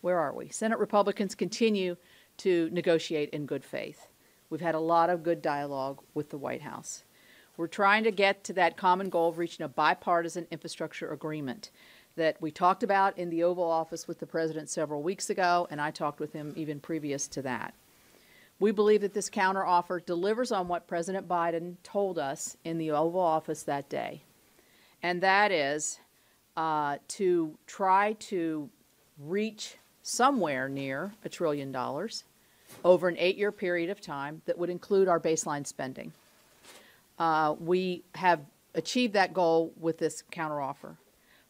where are we? Senate Republicans continue to negotiate in good faith. We've had a lot of good dialogue with the White House. We're trying to get to that common goal of reaching a bipartisan infrastructure agreement that we talked about in the Oval Office with the President several weeks ago, and I talked with him even previous to that. We believe that this counteroffer delivers on what President Biden told us in the Oval Office that day, and that is to try to reach somewhere near $1 trillion over an 8-year period of time that would include our baseline spending. We have achieved that goal with this counteroffer.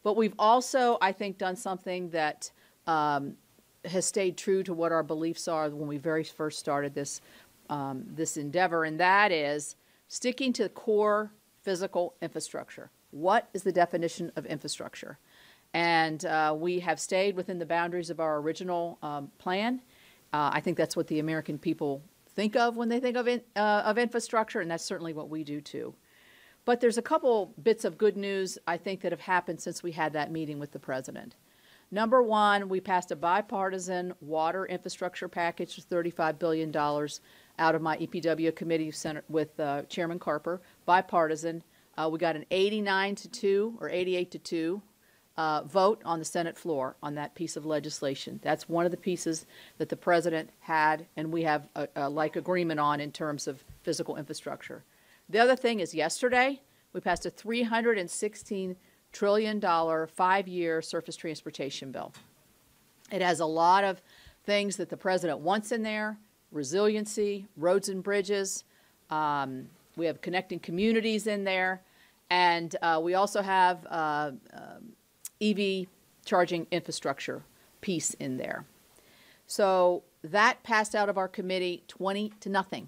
But we've also, I think, done something that has stayed true to what our beliefs are when we very first started this, this endeavor, and that is sticking to core physical infrastructure. What is the definition of infrastructure? And we have stayed within the boundaries of our original plan. I think that's what the American people think of when they think of infrastructure, and that's certainly what we do too. But there's a couple bits of good news, I think, that have happened since we had that meeting with the President. Number one, we passed a bipartisan water infrastructure package of $35 billion out of my EPW committee with Chairman Carper, bipartisan. We got an 89-2 or 88-2 vote on the Senate floor on that piece of legislation. That's one of the pieces that the President had and we have a like agreement on in terms of physical infrastructure. The other thing is yesterday we passed a $316 trillion 5-year surface transportation bill. It has a lot of things that the President wants in there: resiliency, roads and bridges. We have connecting communities in there, and we also have EV charging infrastructure piece in there. So that passed out of our committee 20-0.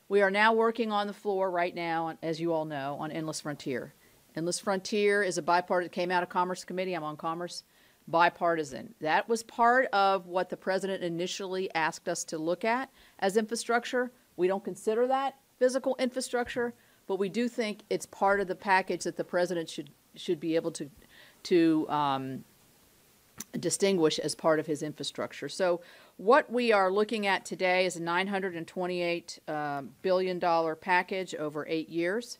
We are now working on the floor right now, as you all know, on Endless Frontier. Endless Frontier is a bipartisan, came out of Commerce Committee. I'm on Commerce, bipartisan. That was part of what the President initially asked us to look at as infrastructure. We don't consider that physical infrastructure, but we do think it's part of the package that the President should be able to distinguish as part of his infrastructure. So what we are looking at today is a $928 billion package over 8 years.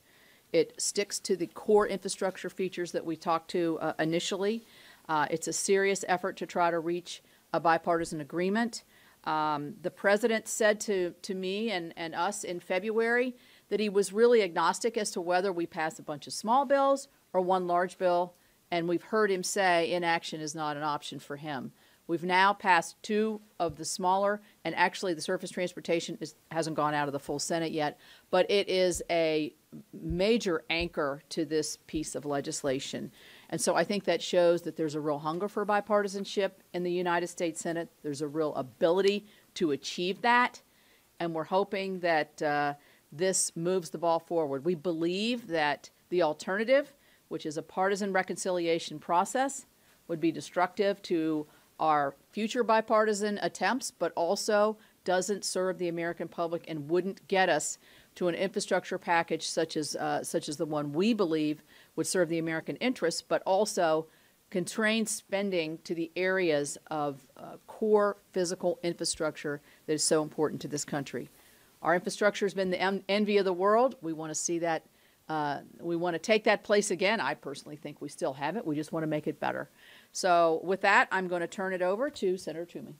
It sticks to the core infrastructure features that we talked to initially. It's a serious effort to try to reach a bipartisan agreement. The President said to me and us in February that he was really agnostic as to whether we pass a bunch of small bills or one large bill, and we've heard him say inaction is not an option for him. We've now passed 2 of the smaller, and actually the surface transportation hasn't gone out of the full Senate yet, but it is a major anchor to this piece of legislation. And so I think that shows that there's a real hunger for bipartisanship in the United States Senate. There's a real ability to achieve that, and we're hoping that this moves the ball forward. We believe that the alternative, which is a partisan reconciliation process, would be destructive to our future bipartisan attempts, but also doesn't serve the American public and wouldn't get us to an infrastructure package such as the one we believe would serve the American interests, but also constrain spending to the areas of core physical infrastructure that is so important to this country. Our infrastructure has been the envy of the world. We want to see that. We want to take that place again. I personally think we still have it. We just want to make it better. So with that, I'm going to turn it over to Senator Toomey.